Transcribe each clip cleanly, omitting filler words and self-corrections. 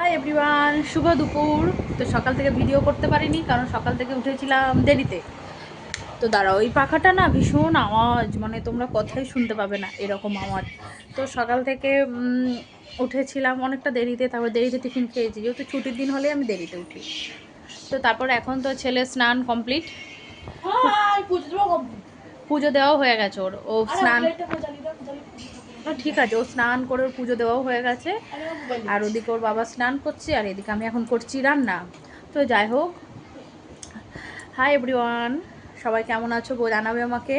Hi everyone, শুভ দুপুর। তো সকাল থেকে ভিডিও করতে পারিনি কারণ সকাল থেকে উঠেছিলাম দেরিতে। তো দাঁড়াও, ওই পাখাটা না ভীষণ আওয়াজ, মানে তোমরা কথাই শুনতে পাবে না এরকম আওয়াজ। তো সকাল থেকে উঠেছিলাম অনেকটা দেরিতে, তারপর দেরিতে টিফিন খেয়েছি, যেহেতু ছুটির দিন হলে আমি দেরিতে উঠি। তো তারপর এখন তো ছেলে স্নান কমপ্লিট, পুজো দেওয়াও হয়ে গেছে ওর। ও স্নান, ঠিক আছে, ও স্নান করে ওর পুজো দেওয়াও হয়ে গেছে। আর ওদিকে ওর বাবা স্নান করছে, আর এদিকে আমি এখন করছি রান্না। তো যাই হোক, হাই এভরিওয়ান, সবাই কেমন আছো জানাবে আমাকে।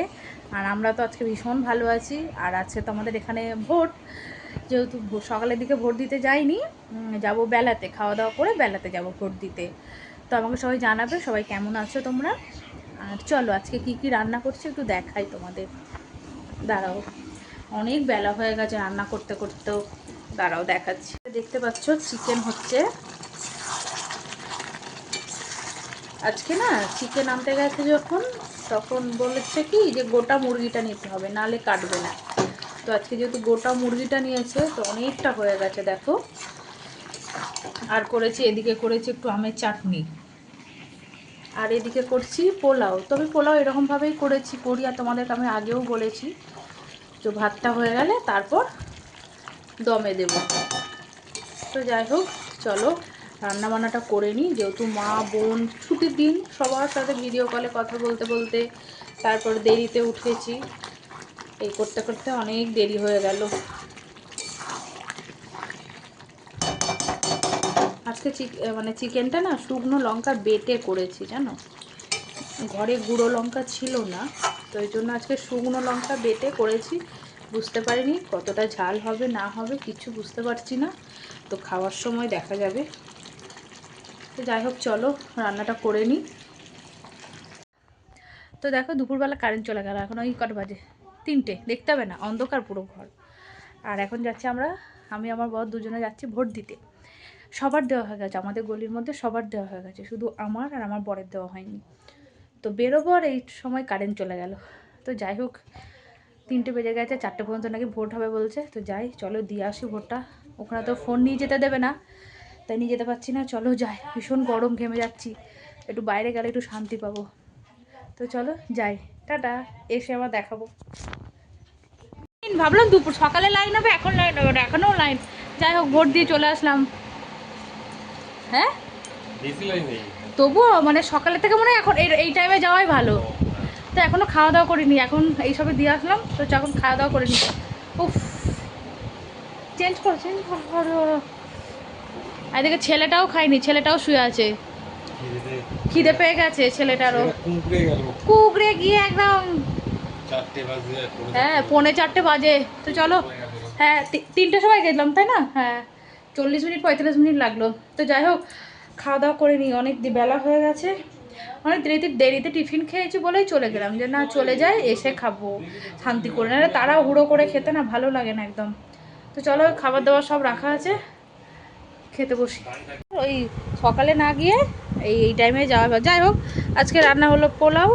আর আমরা তো আজকে ভীষণ ভালো আছি। আর আজকে তো আমাদের এখানে ভোট, যেহেতু সকালের দিকে ভোট দিতে যাইনি, যাব বেলাতে, খাওয়া দাওয়া করে বেলাতে যাব ভোট দিতে। তো আমাকে সবাই জানাবে সবাই কেমন আছো তোমরা। আর চলো আজকে কি কি রান্না করছি একটু দেখাই তোমাদের। দাঁড়াও, অনেক বেলা হয়ে গেছে রান্না করতে করতেও। দাঁড়াও দেখাচ্ছি। দেখতে পাচ্ছ চিকেন হচ্ছে। আজকে না চিকেন আনতে গেছে যখন, তখন বলেছে কি যে গোটা মুরগিটা নিতে হবে, নালে কাটবে না। তো আজকে যেহেতু গোটা মুরগিটা নিয়েছে, তো অনেকটা হয়ে গেছে দেখো। আর করেছি, এদিকে করেছি একটু আমের চাটনি, আর এদিকে করছি পোলাও। তবে পোলাও এরকমভাবেই করি, আর তোমাদেরকে আমি আগেও বলেছি। তো ভাতটা হয়ে গেলে তারপর দমে দেব। তো যাই হোক, চলো রান্নাবান্নাটা করে নিই, যেহেতু মা বোন ছুটির দিন, সবার সাথে ভিডিও কলে কথা বলতে বলতে তারপর দেরিতে উঠেছি। এই করতে করতে অনেক দেরি হয়ে গেল। আজকে চিকেনটা না শুকনো লঙ্কা বেটে করেছি, জানো, ঘরে গুঁড়ো লঙ্কা ছিল না, তো এই জন্য আজকে শুকনো লঙ্কা বেটে করেছি। বুঝতে পারিনি কতটা ঝাল হবে না হবে, কিছু বুঝতে পারছি না। তো খাওয়ার সময় দেখা যাবে। তো যাই হোক, চলো রান্নাটা করে নিই। তো দেখো দুপুরবেলা কারেন্ট চলে গেল, এখন ওই কটা বাজে, 3টে, দেখতে হবে না, অন্ধকার পুরো ঘর। আর এখন যাচ্ছি আমি আমার বর দুজনে যাচ্ছি ভোট দিতে। সবার দেওয়া হয়ে গেছে, আমাদের গলির মধ্যে সবার দেওয়া হয়ে গেছে, শুধু আমার আর আমার বরের দেওয়া হয়নি। তো বেরোবো, আর এই সময় কারেন্ট চলে গেল। তো যাই হোক, 3টে বেজে গেছে, 4টে পর্যন্ত নাকি ভোট হবে বলছে। তো যাই, চলো দিয়ে আসি ভোটটা। ওখানে তো ফোন নিয়ে যেতে দেবে না, তাই নিয়ে যেতে পারছি না। চলো যাই, ভীষণ গরম, ঘেমে যাচ্ছি, একটু বাইরে গেলে একটু শান্তি পাবো। তো চলো যাই, টাটা, এসে আবার দেখাবো। ভাবলাম দুপুর সকালে লাইন হবে, এখন লাইন হবে না, এখনও লাইন। যাই হোক, ভোট দিয়ে চলে আসলাম। হ্যাঁ, তবুও মানে সকালের থেকে মনে হয় এখন এই টাইমে যাওয়াই ভালো। তো এখনও খাওয়া দাওয়া করিনি, এখন এইসবে দিয়ে আসলাম, তো যখন খাওয়া দাওয়া করে নিই। উফ, চেঞ্জ করো। এদিকে ছেলেটাও খায়নি, ছেলেটাও শুয়ে আছে, খিদে পেয়ে গেছে ছেলেটারও, কুকড়ে গিয়ে একদম। হ্যাঁ, 3:45 বাজে। তো চলো, হ্যাঁ 3টের সময় গেলাম তাই না, হ্যাঁ 40 মিনিট 45 মিনিট লাগলো। তো যাই হোক, খাওয়া দাওয়া করে নিই, অনেক বেলা হয়ে গেছে, অনেক দেরিতে টিফিন খেয়েছি বলেই চলে গেলাম, যে না চলে যাই, এসে খাবো শান্তি করে, না তারা হুড়ো করে খেতে না ভালো লাগে না একদম। তো চলো, খাবার দাবার সব রাখা আছে, খেতে বসি। ওই সকালে না গিয়ে এই টাইমে যাওয়া। যাই হোক, আজকে রান্না হলো পোলাও,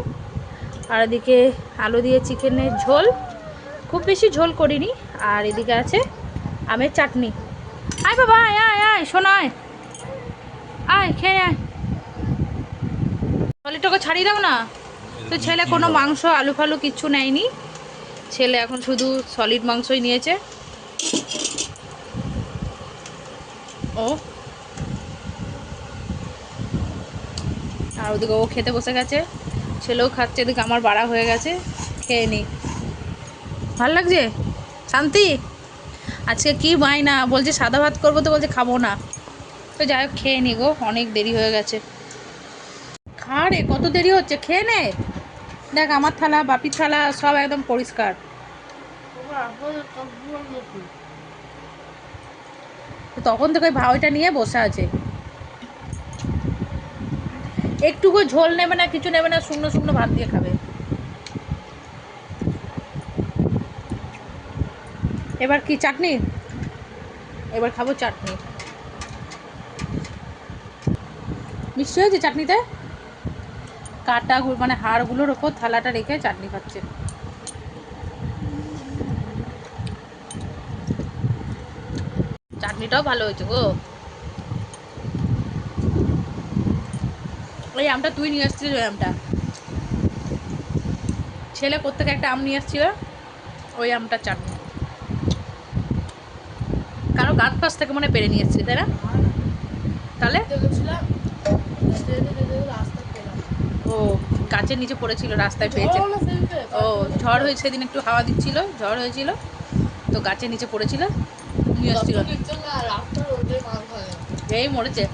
আর এদিকে আলু দিয়ে চিকেনের ঝোল, খুব বেশি ঝোল করিনি। আর এদিকে আছে আমের চাটনি। আয় বাবা, আয় আয় আয়, শোনো আয়, আয় খেয়ে আয়, টলিটাকে ছাড়িয়ে দাও না। তো ছেলে কোনো মাংস আলু ফালু কিচ্ছু নেয়নি, ছেলে এখন শুধু সলিড মাংসই নিয়েছে। ও আর ওদিকে ও খেতে বসে গেছে, ছেলেও খাচ্ছে, এদিকে আমার বাড়া হয়ে গেছে, খেয়ে নি। ভাল লাগছে শান্তি। আজকে কি বায়না, বলছে সাদা ভাত করবো, তো বলছে খাবো না। তো যাই হোক, খেয়ে নি গো, অনেক দেরি হয়ে গেছে। খা রে, কত দেরি হচ্ছে, খেয়ে নে। দেখ আমার থালা, বাপির থালা সব একদম পরিষ্কার। তখন থেকে ওই ভাওয়াটা নিয়ে বসে আছে, একটুকু ঝোল নেবে না, কিছু নেবে না, শুকনো শুকনো ভাত দিয়ে খাবে। এবার কি চাটনি, এবার খাবো চাটনি। মিষ্টি হয়েছে চাটনিতে, কাটা মানে হাড়গুলোর ওপর থালাটা রেখে চাটনি খাচ্ছে। চাটনিটাও ভালো হয়েছে গো। ওই আমটা তুই নিয়ে আসছিস, ওই আমটা ছেলে কোত্থেকে একটা আম নিয়ে আসছিল, ওই আমটা চাটনি। কারো গাছ পাশ থেকে মনে পেরে নিয়ে এসেছিলি, তাই না? তাহলে ও গাছের নিচে পড়েছিল, রাস্তায় পেয়েছে। ও ঝড় হয়েছে সেদিন, একটু হাওয়া দিচ্ছিল, ঝড় হয়েছিল তো গাছের নিচে পড়েছিল, নিয়ে এসেছিল। এই মরেছে,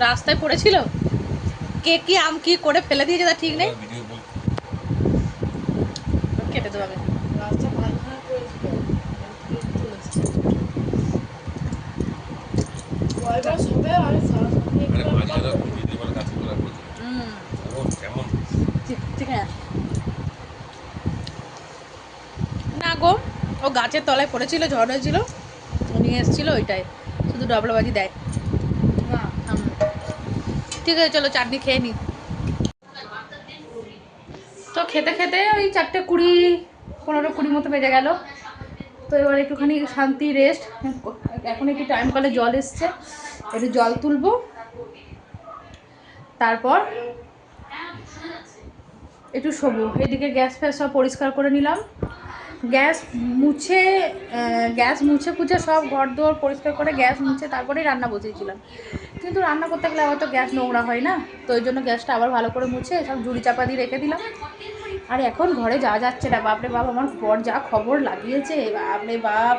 রাস্তায় পড়েছিল। কে কি আম কি করে ফেলে দিয়েছে তা ঠিক নেই, কেটে দেবো আমি। ঠিক আছে না গো, ও গাছের তলায় পড়েছিল, ঝড় হয়েছিল, নিয়ে এসেছিল, ওইটাই শুধু ডবলাবাজি দেয়। ঠিক আছে চলো চাটনি খেয়ে নি। তো খেতে খেতে ওই 4:20 15-20 মতো বেজে গেল। তো এবার একটুখানি শান্তি রেস্ট, এখন একটু টাইম কলে জল এসছে, একটু জল তুলবো, তারপর একটু শোবো। এদিকে গ্যাস ফ্যাস সব পরিষ্কার করে নিলাম, গ্যাস মুছে পুছে সব ঘর দোর পরিষ্কার করে গ্যাস মুছে তারপরেই রান্না বসিয়েছিলাম। কিন্তু রান্না করতে গেলে আবার তো গ্যাস নোংরা হয় না, তো ওই জন্য গ্যাসটা আবার ভালো করে মুছে সব ঝুড়ি চাপা দিয়ে রেখে দিলাম। আর এখন ঘরে যাওয়া যাচ্ছে না, বাপরে বাপ আমার বর যা খবর লাগিয়েছে, বাপরে বাপ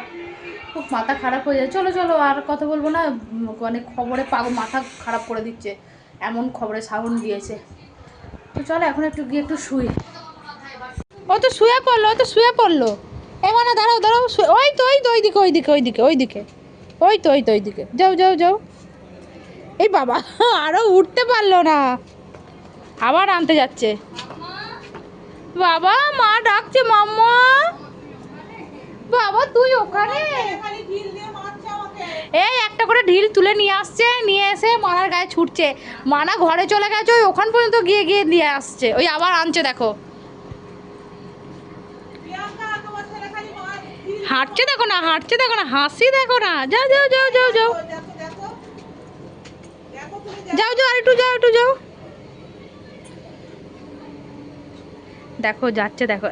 খুব মাথা খারাপ হয়ে যায়। চলো চলো আর কথা বলবো না, মানে খবরে মাথা খারাপ করে দিচ্ছে, এমন খবরে সাউন্ড দিয়েছে। তো চলো এখন একটু গিয়ে একটু শুই। ও তো শুয়ে পড়লো, ও তো শুয়ে পড়লো। মানে দাঁড়াও দাঁড়াও, ওই তো ওইদিকে ওইদিকে ওইদিকে ওইদিকে ওইদিকে যাও যাও যাও। এই বাবা আরও উঠতে পারলো না, আবার আনতে যাচ্ছে। বাবা মা ডাকছে, মাম্মা বাবা তুই ওখানে। এই একটা করে ঢিল তুলে নিয়ে আসছে, নিয়ে এসে মানার গায়ে ছুটছে, মানা ঘরে চলে গেছে, ওই ওখান পর্যন্ত গিয়ে গিয়ে নিয়ে আসছে, ওই আবার আনছে দেখো, হাঁটছে দেখো না, হাঁটছে দেখো না, হাসি দেখো না। যাও যাও যাও যাও যাও যাও যাও আর একটু যাও, একটু যাও, দেখো যাচ্ছে দেখো,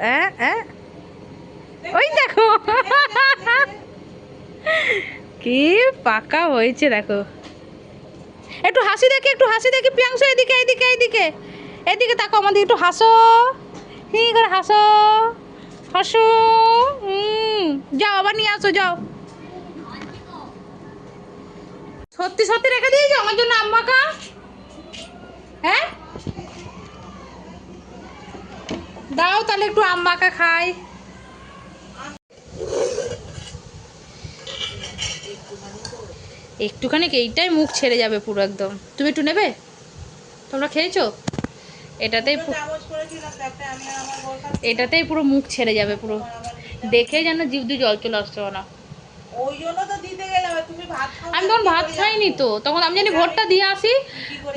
ওই দেখো কি পাকা হয়েছে দেখো। একটু হাসি দেখি, একটু হাসি দেখি প্রিয়াংশু, এদিকে এদিকে এদিকে এদিকে তাকো, আমাদের একটু হাসো, হি করে হাসো, হাসো। যাও আবার নিয়ে আসো যাও। সত্যি সত্যি রেখে দিয়েছো আমার জন্য আম্মাকা? হ্যাঁ দাও তাহলে একটু আম্মাকা খাই। একটুখানি এইটাই মুখ ছেড়ে যাবে পুরো একদম। তুমি একটু নেবে? তোমরা খেয়েছো? এটাতেই পুরো মুখ ছেড়ে যাবে পুরো, দেখে যেন জিভ দিয়ে জল চলে আসছে না। আমি তখন ভাত খাইনি, তো তখন আমি জানি ভোটটা দিয়ে আসি,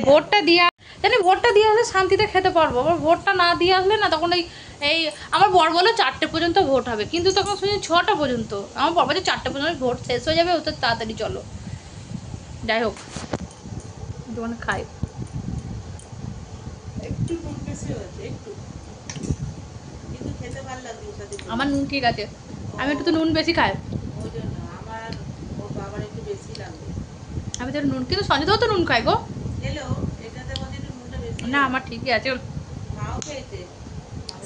ভোটটা দিয়ে আসলে শান্তিতে খেতে পারবো। আবার ভোটটা না দিয়ে আসলে না, তখন এই আমার বর বলে 4টে পর্যন্ত ভোট হবে, কিন্তু তখন শুনি 6টা পর্যন্ত। আমার বর বলছে 4টে পর্যন্ত ভোট শেষ হয়ে যাবে, ওদের তাড়াতাড়ি চলো। যাই হোক দোকানে খাই, আমার নুন ঠিক আছে, আমি একটু তো নুন বেশি খাই, আমি তো নুন, কিন্তু সঞ্জিতাও তো নুন খাই গো। না আমার ঠিকই আছে,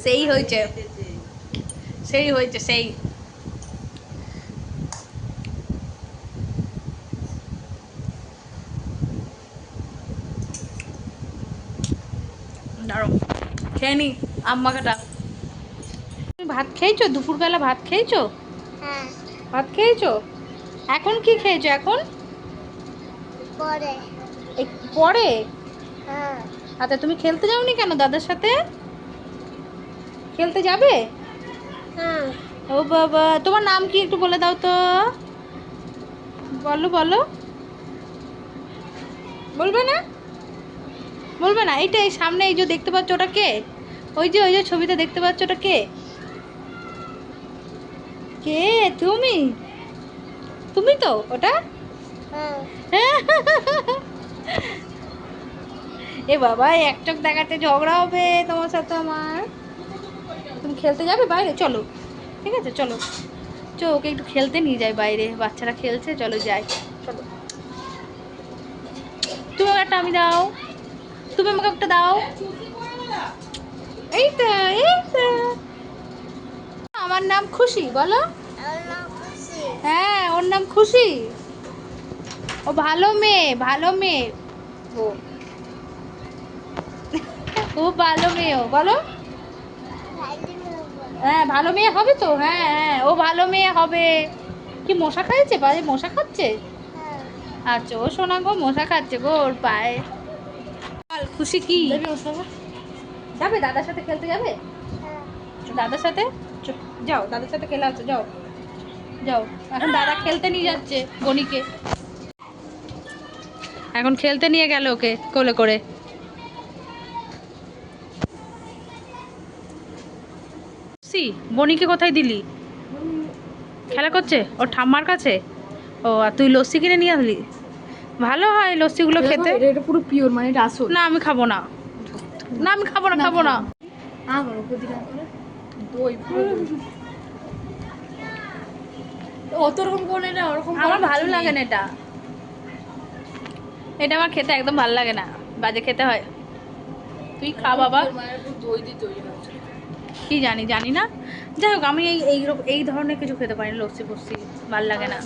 সেই হয়েছে সেই হয়েছে সেই। দাঁড়ো খেয়ে নি আম্মাকাটা। তুমি ভাত খেয়েছো? দুপুরবেলা ভাত খেয়েছো? ভাত খেয়েছো? এখন কি খেয়েছো? এখন পরে? আচ্ছা তুমি খেলতে যাওনি কেন দাদার সাথে? খেলতে যাবে? ও বাবা তোমার নাম কি একটু বলে দাও তো, বলো বলো। বলবে না? বলবে না? এইটা এই সামনে এই যে দেখতে পাচ্ছ ওটা কে? ওই যে ছবিতে দেখতে পাচ্ছ ওটা কে? কে? তুমি? তুমি তো ওটা? এ বাবা এক চোখ দেখাতে ঝগড়া হবে তোমার সাথে আমার। তুমি খেলতে যাবে বাইরে? চলো, ঠিক আছে চলো, ওকে একটু খেলতে নিয়ে যাই বাইরে, বাচ্চারা খেলছে, চলো যাই, চলো। তুমি আমাকে একটা, আমি দাও, তুমি আমাকে একটা দাও। এই তো, এই তো। আমার নাম খুশি, বলো। হ্যাঁ, ওর নাম খুশি। ও ভালো মেয়ে, ভালো মেয়ে। ও খুব ভালো মেয়ে, ও বলো। হ্যাঁ ভালো মেয়ে হবে তো, হ্যাঁ হ্যাঁ ও ভালো মেয়ে হবে। কি মশা খাইছে, পায়ে মশা খাচ্ছে? আচ্ছা, ও শোনা গো মশা খাচ্ছে গো ওর পায়ে। খুশি কি যাবে দাদার সাথে খেলতে যাবে? দাদার সাথে যাও, দাদার সাথে খেলে আসো, যাও যাও। এখন দাদা খেলতে নিয়ে যাচ্ছে বনিকে, এখন খেলতে নিয়ে গেল ওকে কোলে করে। বনিকে কোথায় দিলি? খেলা করছে ওর ঠাম্মার কাছে। ও আর তুই লস্যি কিনে নিয়ে আসলি? ভালো হয় লস্যিগুলো খেতে। এটা পুরো পিওর, মানে এটা আসল। না আমি খাবো না, না আমি খাবো না, খাবো না। আমার উপর দিকে দই পুরো অত রকম করে না, ওরকম আমার ভালো লাগে না এটা, এটা আমার খেতে একদম ভালো লাগে না, বাজে খেতে হয়। তুই খা বাবা। দই দিয়ে তৈরি হচ্ছে। কি জানি, জানি না। যাই হোক, আমি এই ধরনের কিছু খেতে পারি না, লস্যি ফস্যি ভালো লাগে না।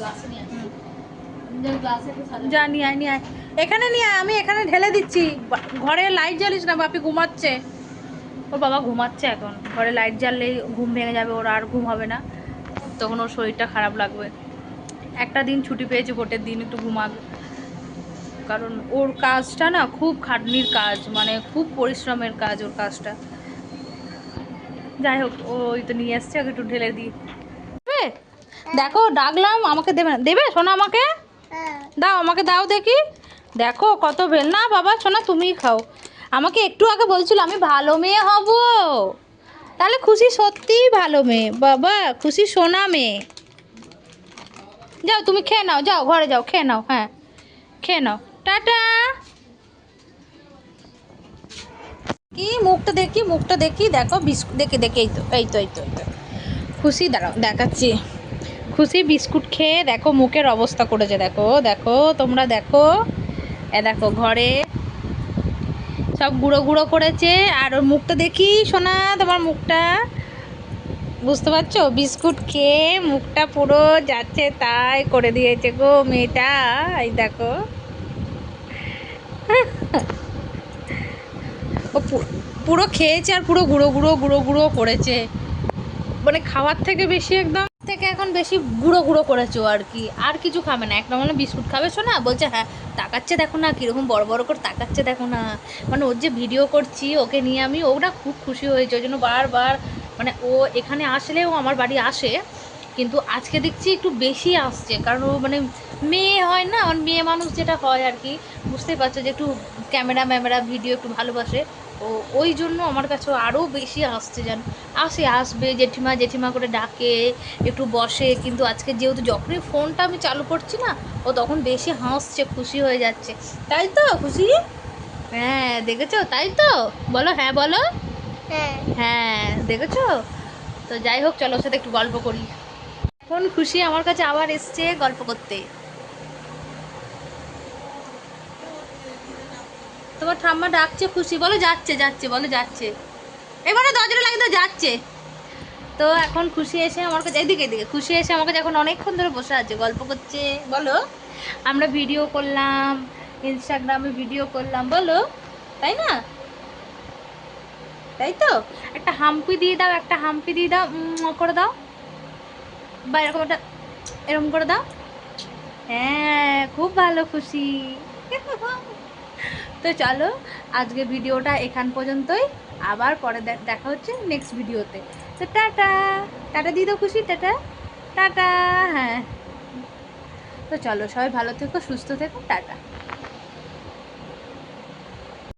যা নিয়ে আয়, নিয়ে আয়, এখানে নিয়ে আয়, আমি এখানে ঢেলে দিচ্ছি। ঘরে লাইট জ্বালিস না, বাপি ঘুমাচ্ছে। ওর বাবা ঘুমাচ্ছে এখন, ঘরে লাইট জ্বাললেই ঘুম ভেঙে যাবে ওর, আর ঘুম হবে না, তখন ওর শরীরটা খারাপ লাগবে। একটা দিন ছুটি পেয়েছে, ভোটের দিন, একটু ঘুমাবে। কারণ ওর কাজটা না খুব খাটনির কাজ, মানে খুব পরিশ্রমের কাজ ওর কাজটা। যাই হোক, ওই তো নিয়ে এসছে, ওকে একটু ঢেলে দিই। দেখো ডাকলাম, আমাকে দেবে না? দেবে সোনা আমাকে? দাও, আমাকে দাও দেখি। দেখো কত বেল না বাবা, সোনা তুমিই খাও। আমাকে একটু আগে বলছিল আমি ভালো মেয়ে হব, তাহলে খুশি সত্যিই ভালো মেয়ে বাবা, খুশি সোনা মেয়ে। যাও তুমি খেয়ে নাও, যাও ঘরে যাও, খেয়ে নাও, হ্যাঁ খেয়ে নাও, টাটা। কি মুখটা দেখি, মুখটা দেখি, দেখো বিস্কুট দেখি, দেখি, এই তো এই তো এই তো এই তো খুশি, দাঁড়াও দেখাচ্ছি। খুশি বিস্কুট খেয়ে দেখো মুখের অবস্থা করেছে, দেখো দেখো তোমরা দেখো, দেখো ঘরে সব গুঁড়ো গুঁড়ো করেছে। আর ওর মুখটা দেখি সোনা, তোমার মুখটা বুঝতে পারছো, বিস্কুট খেয়ে মুখটা পুরো যাচ্ছে তাই করে দিয়েছে গো মেয়েটা, এই দেখো। ও পুরো খেয়েছে আর পুরো গুঁড়ো গুঁড়ো গুঁড়ো গুঁড়ো করেছে, মানে খাওয়ার থেকে বেশি, একদম থেকে এখন বেশি গুঁড়ো গুঁড়ো করেছো আর কি। আর কিছু খাবে না, একটা মানে বিস্কুট খাবে শোনা, বলছে হ্যাঁ তাকাচ্ছে দেখো না, কীরকম বড় বড় করে তাকাচ্ছে দেখো না। মানে ওর যে ভিডিও করছি ওকে নিয়ে, আমি ওটা খুব খুশি হয়েছে, ওই জন্য বারবার, মানে ও এখানে আসলেও আমার বাড়ি আসে, কিন্তু আজকে দেখছি একটু বেশি আসছে, কারণ ও মানে মেয়ে হয় না, মেয়ে মানুষ যেটা হয় আর কি, বুঝতেই পারছো যে একটু ক্যামেরা ভিডিও একটু ভালোবাসে ও, ওই জন্য আমার কাছে আরও বেশি আসছে, যেন আসবে জেঠিমা জেঠিমা করে ডাকে, একটু বসে। কিন্তু আজকে যেহেতু যখনই ফোনটা আমি চালু করছি না, ও তখন বেশি হাসছে, খুশি হয়ে যাচ্ছে। তাই তো খুশি? হ্যাঁ দেখেছো, তাই তো বলো, হ্যাঁ বলো, হ্যাঁ দেখেছো। তো যাই হোক, চলো ওর সাথে একটু গল্প করি। এখন খুশি আমার কাছে আবার এসছে গল্প করতে। তোমার ঠাম্মা ডাকছে, খুশি বলো যাচ্ছে, যাচ্ছে বলো যাচ্ছে, এবারে দরজাটা লাগিয়ে দাও, যাচ্ছে। তো এখন খুশি এসে আমার কাছে, এদিকে এদিকে খুশি এসে আমার কাছে এখন অনেকক্ষণ ধরে বসে আছে, গল্প করছে। বলো, আমরা ভিডিও করলাম, ইনস্টাগ্রামে ভিডিও করলাম, বলো তাই না? তাই তো, একটা হাম্পি দিয়ে দাও, একটা হাম্পি দিয়ে দাও, করে দাও, বা এরকম একটা এরকম করে দাও। হ্যাঁ খুব ভালো খুশি। তো চলো, আজকে ভিডিওটা এখান পর্যন্তই, আবার পরে দেখা হচ্ছে নেক্সট ভিডিওতে। তো টাটা, টাটা দিয়ে দাও খুশি, টাটা টাটা। হ্যাঁ, তো চলো সবাই ভালো থেকো, সুস্থ থেকো, টাটা।